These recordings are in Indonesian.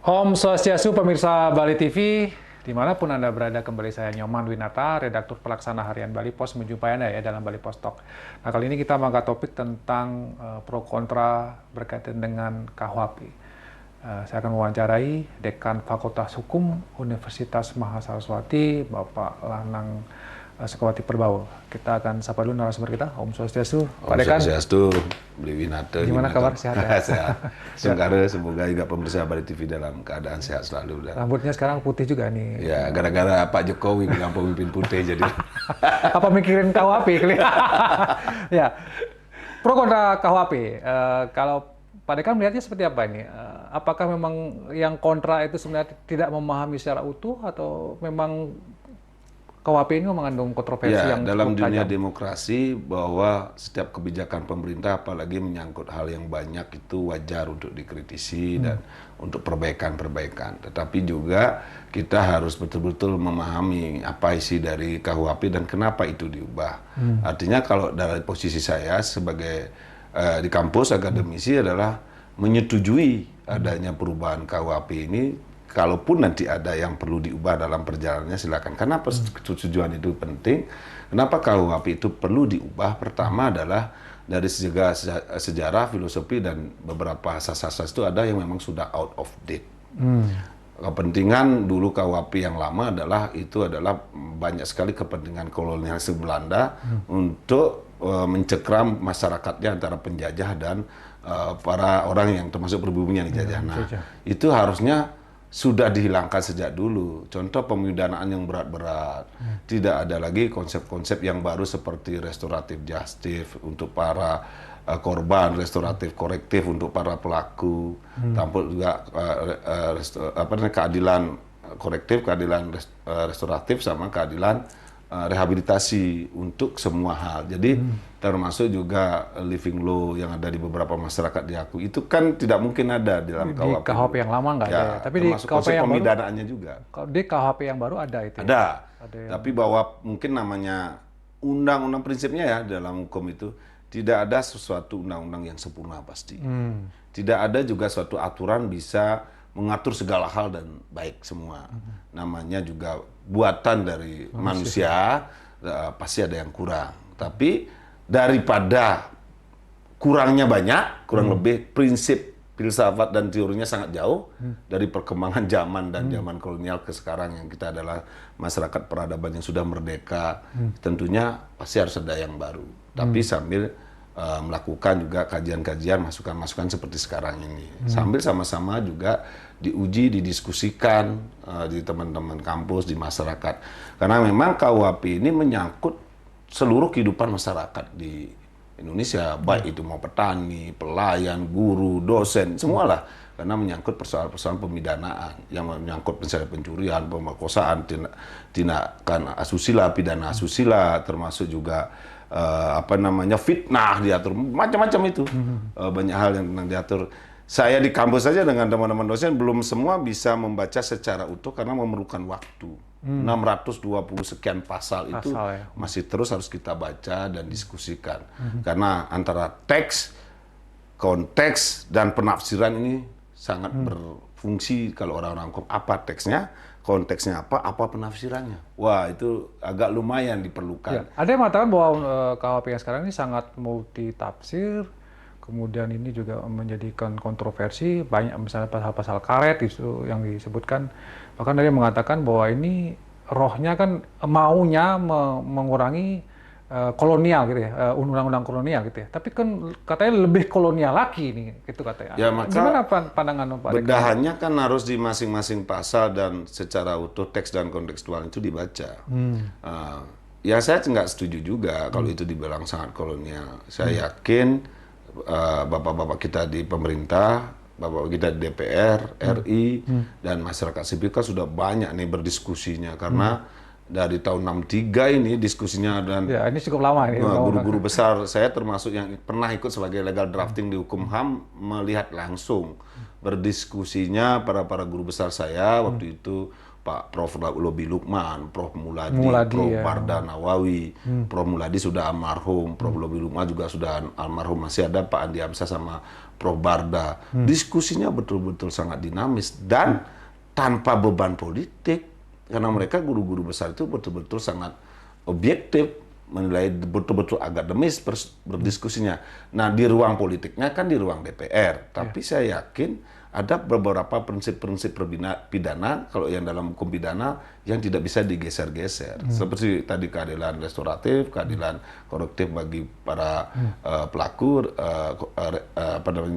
Om Swastiastu, pemirsa Bali TV, dimanapun Anda berada, kembali saya Nyoman Winata, redaktur pelaksana harian Bali Pos, menjumpai Anda ya dalam Bali Pos Talk. Nah, kali ini kita mengangkat topik tentang pro kontra berkaitan dengan KUHP. Saya akan mewawancarai Dekan Fakultas Hukum Universitas Mahasaraswati, Bapak Lanang Sekawati Perbaul. Kita akan sapa dulu narasumber kita, Om Swastiastu. Pak Dekan. Om Swastiastu, Beli Winata. Gimana kabar? Sehat ya? Sehat. Semoga semoga juga pemirsa Bali TV dalam keadaan sehat selalu. Rambutnya sekarang putih juga nih. Ya, gara-gara Pak Jokowi bilang pemimpin putih jadi. Apa mikirin KUHP? Ya, pro kontra KUHP. Kalau Pak Dekan melihatnya seperti apa ini? Apakah memang yang kontra itu sebenarnya tidak memahami secara utuh atau memang KUHP ini mengandung kontroversi yang dalam cukup dunia tajam? demokrasi bahwa setiap kebijakan pemerintah apalagi menyangkut hal yang banyak itu wajar untuk dikritisi dan untuk perbaikan-perbaikan. Tetapi juga kita harus betul-betul memahami apa isi dari KUHP dan kenapa itu diubah. Artinya kalau dari posisi saya sebagai di kampus akademisi adalah menyetujui adanya perubahan KUHP ini. Kalaupun nanti ada yang perlu diubah dalam perjalanannya silakan. Kenapa persetujuan itu penting? Kenapa KUHP itu perlu diubah? Pertama adalah dari sejarah, filosofi dan beberapa asas-asas itu ada yang memang sudah out of date. Kepentingan dulu KUHP yang lama adalah banyak sekali kepentingan kolonialis Belanda untuk mencekram masyarakatnya antara penjajah dan para orang yang termasuk pribumi yang dijajah. Nah, itu harusnya sudah dihilangkan sejak dulu. Contoh pemidanaan yang berat-berat. Tidak ada lagi konsep-konsep yang baru seperti restoratif justice untuk para korban, restoratif korektif untuk para pelaku. Tampil juga keadilan korektif, keadilan restoratif sama keadilan rehabilitasi untuk semua hal. Jadi termasuk juga living law yang ada di beberapa masyarakat diakui itu kan tidak mungkin ada di dalam KUHP. Di KUHP yang lama nggak ada. Tapi di KUHP yang pemidanaannya juga. Di KUHP yang baru ada itu. Ada. Tapi bahwa mungkin namanya undang-undang prinsipnya ya dalam hukum itu tidak ada sesuatu undang-undang yang sempurna pasti. Tidak ada juga suatu aturan bisa mengatur segala hal dan baik semua. Namanya juga buatan dari manusia pasti ada yang kurang. Tapi daripada kurangnya banyak, kurang lebih prinsip filsafat dan teorinya sangat jauh dari perkembangan zaman dan zaman kolonial ke sekarang yang kita adalah masyarakat peradaban yang sudah merdeka. Tentunya pasti harus ada yang baru. Tapi sambil melakukan juga kajian-kajian, masukan-masukan seperti sekarang ini. Sambil sama-sama juga diuji, didiskusikan di teman-teman kampus, di masyarakat. Karena memang KUHP ini menyangkut seluruh kehidupan masyarakat di Indonesia, baik itu mau petani, pelayan, guru, dosen, semualah. Karena menyangkut persoalan-persoalan pemidanaan, yang menyangkut misalnya pencurian, pemerkosaan, tindakan asusila, pidana asusila, termasuk juga fitnah diatur, macam-macam itu. Banyak hal yang diatur. Saya di kampus saja dengan teman-teman dosen belum semua bisa membaca secara utuh karena memerlukan waktu. 620 sekian pasal itu ya. Masih terus harus kita baca dan diskusikan. Karena antara teks, konteks, dan penafsiran ini sangat berfungsi kalau orang-orang hukum. Apa teksnya, konteksnya apa penafsirannya. Wah, itu agak lumayan diperlukan. Ya, ada yang mengatakan bahwa KUHP yang sekarang ini sangat multitafsir, kemudian ini juga menjadikan kontroversi, banyak misalnya pasal-pasal karet itu yang disebutkan. Bahkan ada yang mengatakan bahwa ini rohnya kan maunya mengurangi kolonial gitu ya, undang-undang kolonial gitu ya. Tapi kan katanya lebih kolonial lagi nih, gitu katanya. Ya, maka gimana pandangan Pak Dekan? Bedahannya kan harus di masing-masing pasal dan secara utuh teks dan kontekstual itu dibaca. Ya saya nggak setuju juga kalau itu dibilang sangat kolonial. Saya yakin bapak-bapak kita di pemerintah, bapak kita di DPR, RI, dan masyarakat sipil kan sudah banyak nih berdiskusinya karena dari tahun 63 ini diskusinya dan ya, ini cukup lama ini. Guru-guru besar saya termasuk yang pernah ikut sebagai legal drafting di hukum HAM melihat langsung berdiskusinya para guru besar saya waktu itu Pak Prof. Lobi Lukman, Prof. Muladi, Muladi, Prof. ya. Barda Nawawi, Prof. Muladi sudah almarhum, Prof. Lobi Lukman juga sudah almarhum, masih ada Pak Andi Hamzah sama Prof. Barda. Diskusinya betul-betul sangat dinamis dan tanpa beban politik, karena mereka guru-guru besar itu betul-betul sangat objektif, menilai betul-betul akademis berdiskusinya. Nah, di ruang politiknya kan di ruang DPR, tapi saya yakin ada beberapa prinsip-prinsip pidana, kalau yang dalam hukum pidana, yang tidak bisa digeser-geser. Seperti tadi keadilan restoratif, keadilan korektif bagi para pelaku,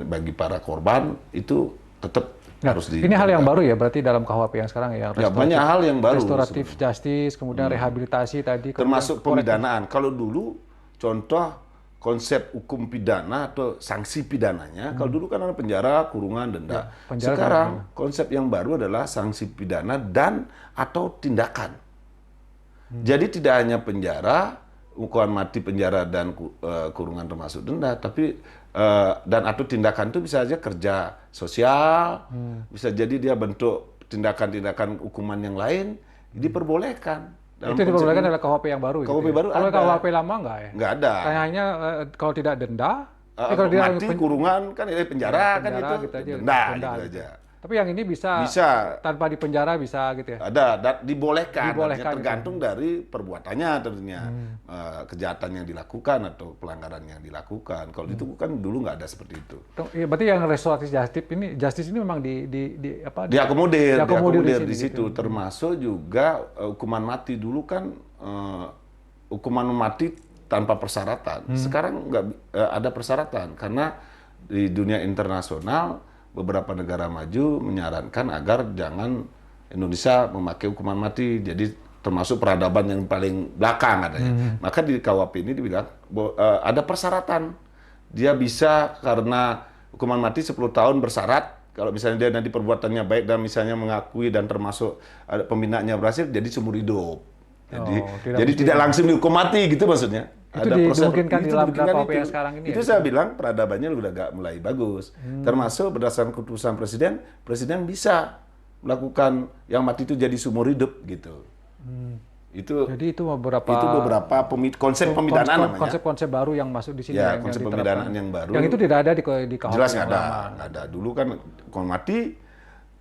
bagi para korban, itu tetap harus di... Ini hal yang baru ya, berarti dalam KUHP yang sekarang ya? Ya, banyak hal yang baru. Restoratif justice, kemudian rehabilitasi tadi. Termasuk pemidanaan. Kalau dulu, contoh, konsep hukum pidana atau sanksi pidananya, kalau dulu kan ada penjara, kurungan, denda. Penjara, Sekarang konsep yang baru adalah sanksi pidana dan atau tindakan. Jadi tidak hanya penjara, hukuman mati, penjara dan kurungan termasuk denda, tapi dan atau tindakan itu bisa saja kerja sosial, bisa jadi dia bentuk tindakan-tindakan hukuman yang lain diperbolehkan. Itu diperbolehkan adalah KUHP yang baru. KUHP gitu ya? baru Kalau ada. KUHP lama nggak ya? Nggak ada. Hanya kalau tidak denda, Kalau mati, kurungan, kan penjara, kan itu gitu aja, denda denda gitu gitu. aja. Tapi yang ini bisa tanpa dipenjara bisa gitu ya? Ada, dibolehkan Dibolehkan tergantung dari perbuatannya tentunya. Kejahatan yang dilakukan atau pelanggaran yang dilakukan. Kalau itu kan dulu nggak ada seperti itu. Ya, berarti yang restoratif justice ini memang Diakomodir di gitu. situ. Termasuk juga hukuman mati. Dulu kan hukuman mati tanpa persyaratan. Sekarang nggak ada persyaratan karena di dunia internasional beberapa negara maju menyarankan agar jangan Indonesia memakai hukuman mati. Jadi termasuk peradaban yang paling belakang katanya. Maka di KUHP ini dibilang ada persyaratan. Dia bisa karena hukuman mati 10 tahun bersyarat. Kalau misalnya dia nanti perbuatannya baik dan misalnya mengakui dan termasuk ada pembinaannya berhasil, jadi seumur hidup. Jadi tidak langsung dihukum mati gitu maksudnya. Itu dimungkinkan di dalam KUHP yang sekarang ini. Itu saya bilang peradabannya udah agak mulai bagus. Termasuk berdasarkan keputusan presiden bisa melakukan yang mati itu jadi seumur hidup gitu. Jadi itu beberapa konsep pemidanaan namanya. Konsep-konsep baru yang masuk di sini. Ya, konsep pemidanaan yang baru. Yang itu tidak ada di KUHP. Jelas nggak ada. Dulu kan kalau mati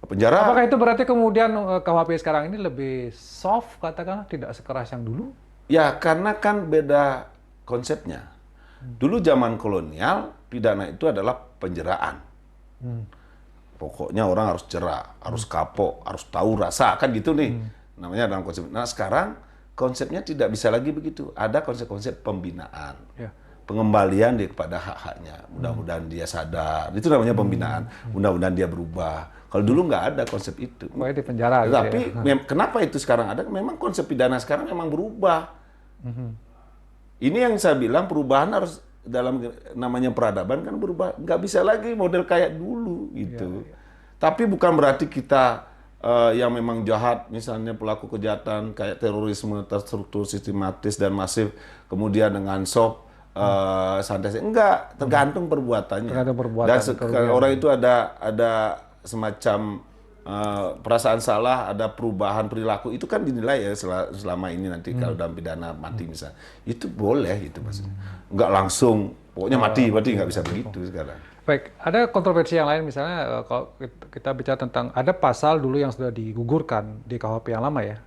penjara. Apakah itu berarti kemudian KUHP sekarang ini lebih soft, katakanlah, tidak sekeras yang dulu? Ya, karena kan beda konsepnya. Dulu zaman kolonial, pidana itu adalah penjeraan. Pokoknya orang harus jera, harus kapok, harus tahu rasa, kan gitu nih. Namanya dalam konsep. Nah, sekarang konsepnya tidak bisa lagi begitu. Ada konsep-konsep pembinaan. Pengembalian dia kepada hak-haknya. Mudah-mudahan dia sadar. Itu namanya pembinaan. Mudah-mudahan dia berubah. Kalau dulu nggak ada konsep itu. Pokoknya di penjara. Tapi kenapa itu sekarang ada? Memang konsep pidana sekarang memang berubah. Ini yang saya bilang perubahan harus dalam namanya peradaban kan berubah. Nggak bisa lagi model kayak dulu gitu. Tapi bukan berarti kita yang memang jahat, misalnya pelaku kejahatan kayak terorisme terstruktur, sistematis dan masif, kemudian dengan soft, santai, enggak, tergantung perbuatannya. Tergantung perbuatan. Dan orang itu ada semacam perasaan salah, ada perubahan perilaku, itu kan dinilai ya selama ini nanti kalau dalam pidana mati misalnya. Itu boleh itu maksudnya. Enggak langsung, pokoknya mati, berarti nggak bisa begitu sekarang. Baik, ada kontroversi yang lain misalnya kalau kita bicara tentang ada pasal dulu yang sudah digugurkan di KUHP yang lama ya,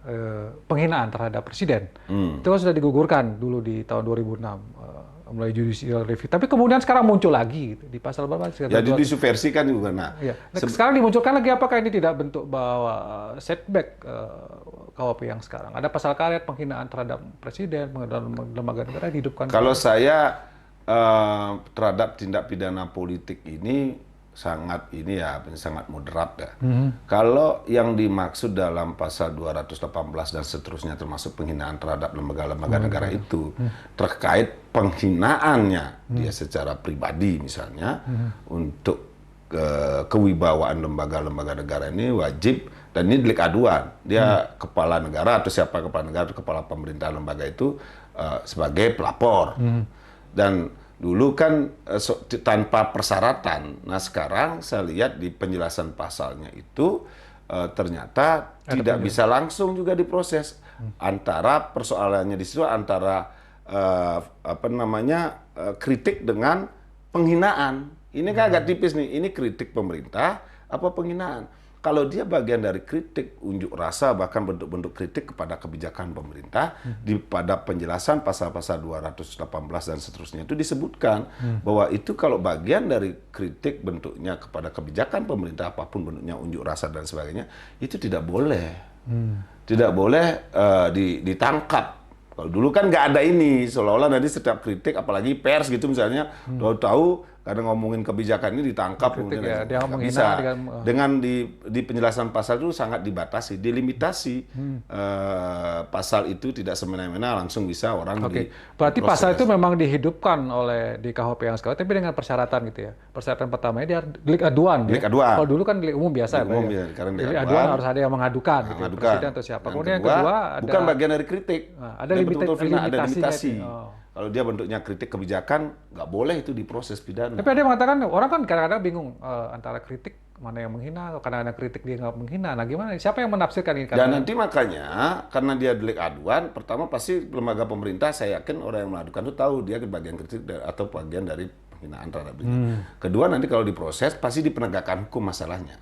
penghinaan terhadap presiden. Itu kan sudah digugurkan dulu di tahun 2006 mulai judicial review. Tapi kemudian sekarang muncul lagi gitu, di pasal berapa? Jadi disubversikan juga. Nah, sekarang dimunculkan lagi, apakah ini tidak bentuk bahwa setback KUHP yang sekarang? Ada pasal karet penghinaan terhadap presiden, penghinaan lembaga negara dihidupkan. Kalau saya terhadap tindak pidana politik ini sangat moderat ya. Kalau yang dimaksud dalam pasal 218 dan seterusnya termasuk penghinaan terhadap lembaga-lembaga negara itu terkait penghinaannya dia secara pribadi misalnya untuk kewibawaan lembaga-lembaga negara ini wajib, dan ini delik aduan. Dia kepala negara atau siapa kepala negara atau kepala pemerintah lembaga itu sebagai pelapor. Dan dulu kan tanpa persyaratan. Nah sekarang saya lihat di penjelasan pasalnya itu ternyata tidak bisa langsung juga diproses. Antara persoalannya di situ antara kritik dengan penghinaan. Ini kan agak tipis nih. Ini kritik pemerintah apa penghinaan? Kalau dia bagian dari kritik, unjuk rasa, bahkan bentuk-bentuk kritik kepada kebijakan pemerintah, pada penjelasan pasal-pasal 218 dan seterusnya itu disebutkan bahwa itu kalau bagian dari kritik bentuknya kepada kebijakan pemerintah, apapun bentuknya, unjuk rasa dan sebagainya, itu tidak boleh. Tidak boleh ditangkap. Kalau dulu kan nggak ada ini, seolah-olah nanti setiap kritik, apalagi pers gitu misalnya, tahu-tahu kadang ngomongin kebijakan ini ditangkap, kritik ya, dia nggak menghina, bisa. dia, Dengan di penjelasan pasal itu sangat dibatasi, dilimitasi. Pasal itu tidak semena-mena langsung bisa orang Berarti pasal itu memang dihidupkan oleh di KUHP yang sekarang, tapi dengan persyaratan gitu ya. Persyaratan pertamanya dia delik aduan. Delik aduan. Kalau dulu kan delik umum biasa Delik umum, ya. sekarang Delik aduan harus ada yang mengadukan, gitu, presiden atau siapa. Kemudian yang kedua ada bukan bagian dari kritik. ada limitasi. Kalau dia bentuknya kritik kebijakan, nggak boleh itu diproses pidana. Tapi ada yang mengatakan, orang kan kadang-kadang bingung antara kritik mana yang menghina, kadang-kadang kritik dia nggak menghina. Nah gimana? Siapa yang menafsirkan ini? Dan nanti makanya, karena dia delik aduan, pertama pasti lembaga pemerintah, saya yakin orang yang mengadukan itu tahu dia bagian kritik atau bagian dari penghinaan terhadap dia. Kedua, nanti kalau diproses, pasti di penegakan hukum masalahnya.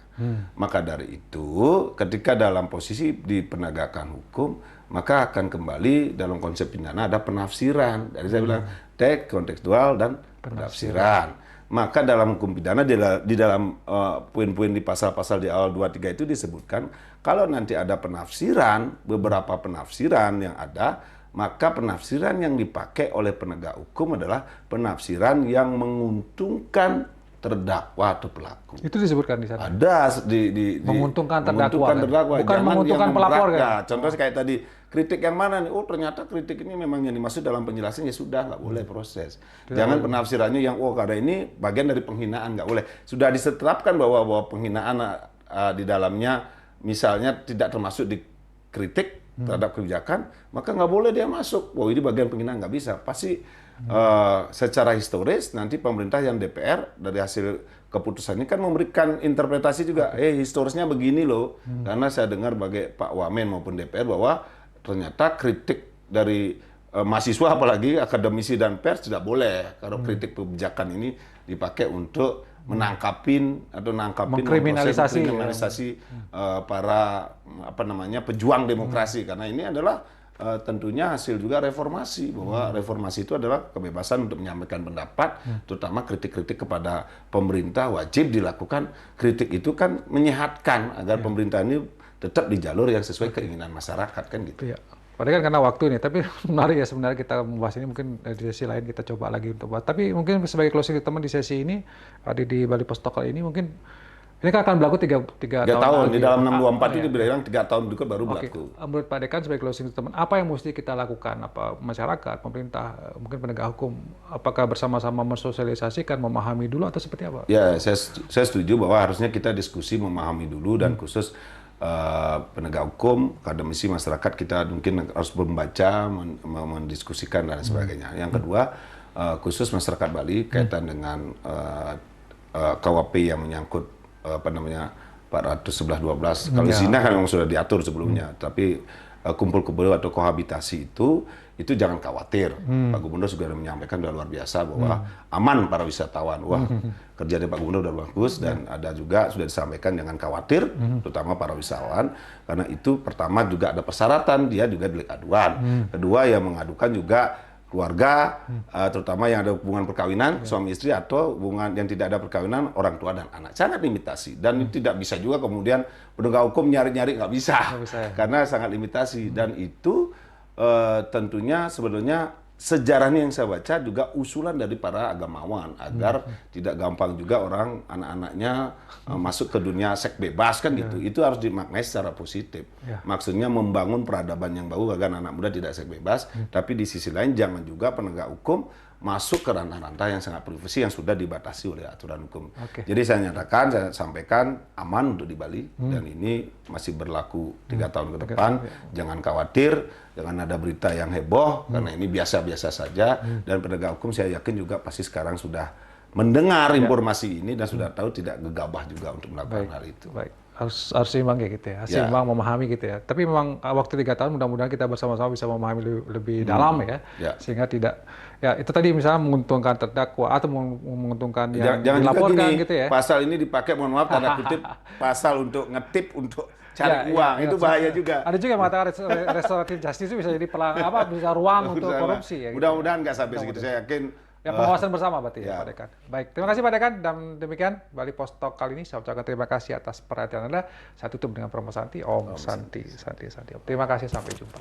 Maka dari itu, ketika dalam posisi di penegakan hukum, maka akan kembali dalam konsep pidana ada penafsiran. Dari saya bilang teks, kontekstual, dan penafsiran. Maka dalam hukum pidana di dalam poin-poin di pasal-pasal di awal 23 itu disebutkan kalau nanti ada penafsiran, beberapa penafsiran yang ada, maka penafsiran yang dipakai oleh penegak hukum adalah penafsiran yang menguntungkan terdakwa atau pelaku. Itu disebutkan di sana. Ada menguntungkan terdakwa. Bukan Bukan menguntungkan pelapor kan? Contohnya kayak tadi kritik yang mana nih? Oh ternyata kritik ini memang yang dimaksud dalam penjelasan ya sudah nggak boleh proses. Jangan penafsirannya yang karena ini bagian dari penghinaan nggak boleh. Sudah ditetapkan bahwa penghinaan di dalamnya misalnya tidak termasuk di kritik terhadap kebijakan, maka nggak boleh dia masuk. Ini bagian penghinaan nggak bisa. Pasti secara historis nanti pemerintah yang DPR dari hasil keputusan ini kan memberikan interpretasi juga. Historisnya begini loh. Karena saya dengar bagai Pak Wamen maupun DPR bahwa ternyata kritik dari mahasiswa apalagi akademisi dan pers tidak boleh kalau kritik kebijakan ini dipakai untuk mengkriminalisasi para pejuang demokrasi, karena ini adalah tentunya hasil juga reformasi, bahwa reformasi itu adalah kebebasan untuk menyampaikan pendapat, terutama kritik-kritik kepada pemerintah wajib dilakukan. Kritik itu kan menyehatkan agar pemerintah ini tetap di jalur yang sesuai keinginan masyarakat kan gitu. Iya. Padahal kan karena waktu nih, tapi menarik ya sebenarnya kita membahas ini, mungkin di sesi lain kita coba lagi untuk bahas. Tapi mungkin sebagai closing teman di sesi ini, di Bali Post Talk kali ini mungkin ini kan akan berlaku 3 tahun di dalam 624 itu dibilang 3 tahun berikut baru berlaku. Menurut Pak Dekan sebagai closing teman, apa yang mesti kita lakukan? Apa masyarakat, pemerintah, mungkin penegak hukum, apakah bersama-sama mensosialisasikan, memahami dulu atau seperti apa? Ya, saya setuju bahwa harusnya kita diskusi memahami dulu dan khusus penegak hukum, akademisi, masyarakat kita mungkin harus membaca, mendiskusikan dan sebagainya. Yang kedua, khusus masyarakat Bali kaitan dengan KUHP yang menyangkut 411-12. Kalau zina kan memang sudah diatur sebelumnya, tapi kumpul-kumpul atau kohabitasi itu jangan khawatir. Pak Gubernur sudah menyampaikan sudah luar biasa bahwa aman para wisatawan. Wah, kerjanya Pak Gubernur sudah bagus, dan ada juga sudah disampaikan jangan khawatir, terutama para wisatawan, karena itu pertama juga ada persyaratan, dia juga delik aduan. Kedua, yang mengadukan juga keluarga, terutama yang ada hubungan perkawinan, suami istri, atau hubungan yang tidak ada perkawinan, orang tua dan anak. Sangat limitasi, dan tidak bisa juga kemudian penegak hukum nyari-nyari, nggak bisa, karena sangat limitasi. Dan itu tentunya sebenarnya sejarahnya yang saya baca juga usulan dari para agamawan agar tidak gampang juga orang anak-anaknya masuk ke dunia seks bebas kan gitu. Itu harus dimaknai secara positif. Maksudnya membangun peradaban yang baru agar anak muda tidak seks bebas, tapi di sisi lain jangan juga penegak hukum masuk ke ranah-ranah yang sangat privasi yang sudah dibatasi oleh aturan hukum. Jadi saya nyatakan, saya sampaikan aman untuk di Bali, dan ini masih berlaku 3 tahun ke depan. Jangan khawatir, jangan ada berita yang heboh, karena ini biasa-biasa saja. Dan penegak hukum saya yakin juga pasti sekarang sudah mendengar informasi ini dan sudah tahu tidak gegabah juga untuk melakukan hal itu. Baik. harus seimbang kayak gitu ya, seimbang memahami gitu ya. Tapi memang waktu 3 tahun mudah-mudahan kita bersama-sama bisa memahami lebih dalam ya, sehingga tidak ya itu tadi misalnya menguntungkan terdakwa atau menguntungkan yang Jangan juga dilaporkan gini, gitu ya. pasal ini dipakai, mohon maaf tanda kutip, pasal untuk ngetip untuk cari Ya, uang, ya, itu bahaya juga. Ada juga yang mengatakan restoratif justice itu bisa jadi bisa ruang untuk korupsi ya. Gitu. Mudah-mudahan nggak sampai segitu, saya yakin. Ya pengawasan bersama berarti ya Pak Ya. Dekan. Baik, terima kasih Pak Dekan. Dan demikian Bali Post Talk kali ini saya ucapkan terima kasih atas perhatian Anda. Saya tutup dengan promo Santi. Om Santi. Terima kasih, sampai jumpa.